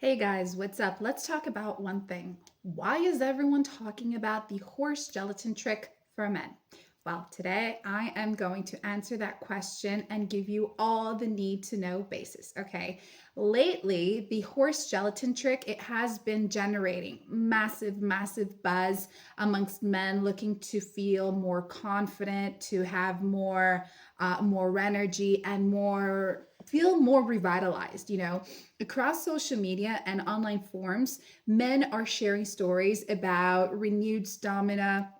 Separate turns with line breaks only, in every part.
Hey guys, what's up? Let's talk about one thing. Why is everyone talking about the horse gelatin trick for men? Well, today I am going to answer that question and give you all the need to know basis, okay? Lately, the horse gelatin trick, it has been generating massive buzz amongst men looking to feel more confident, to have more energy and feel more revitalized, Across social media and online forums, men are sharing stories about renewed stamina,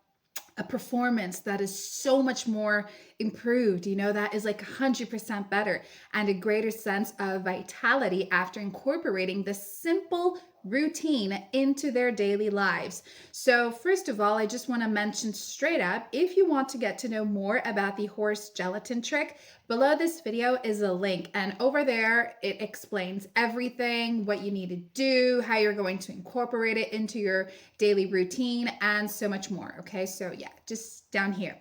a performance that is so much more improved, that is like 100% better, and a greater sense of vitality after incorporating this simple routine into their daily lives. So, first of all, I just want to mention straight up, if you want to get to know more about the horse gelatin trick, below this video is a link, and over there it explains everything, what you need to do, how you're going to incorporate it into your daily routine, and so much more. Okay, so yeah, just down here.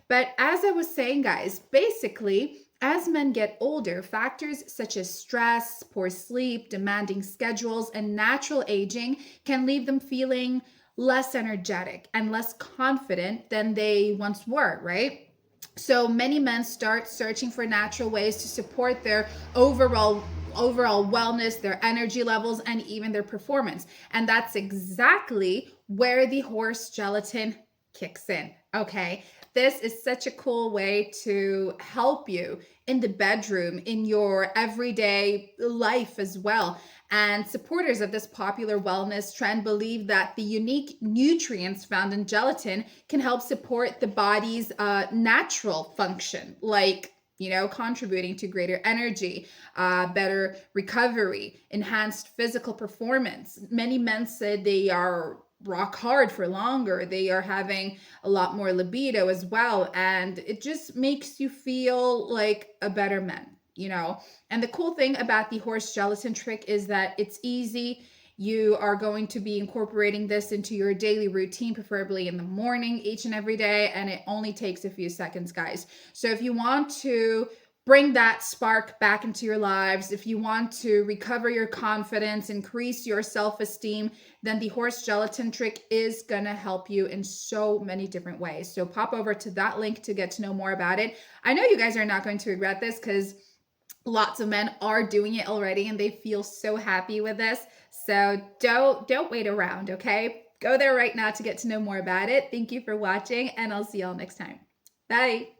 But as I was saying, guys, basically, as men get older, factors such as stress, poor sleep, demanding schedules, and natural aging can leave them feeling less energetic and less confident than they once were, right? So many men start searching for natural ways to support their overall wellness, their energy levels, and even their performance. And that's exactly where the horse gelatin kicks in. Okay. This is such a cool way to help you in the bedroom, in your everyday life as well. And supporters of this popular wellness trend believe that the unique nutrients found in gelatin can help support the body's natural function, like contributing to greater energy, better recovery, enhanced physical performance. Many men said they are rock hard for longer. They are having a lot more libido as well. And it just makes you feel like a better man. And the cool thing about the horse gelatin trick is that it's easy. You are going to be incorporating this into your daily routine, preferably in the morning, each and every day. And it only takes a few seconds, guys. So if you want to bring that spark back into your lives, if you want to recover your confidence, increase your self-esteem, then the horse gelatin trick is gonna help you in so many different ways. So pop over to that link to get to know more about it. I know you guys are not going to regret this because lots of men are doing it already and they feel so happy with this. So don't wait around, okay? Go there right now to get to know more about it. Thank you for watching, and I'll see y'all next time. Bye.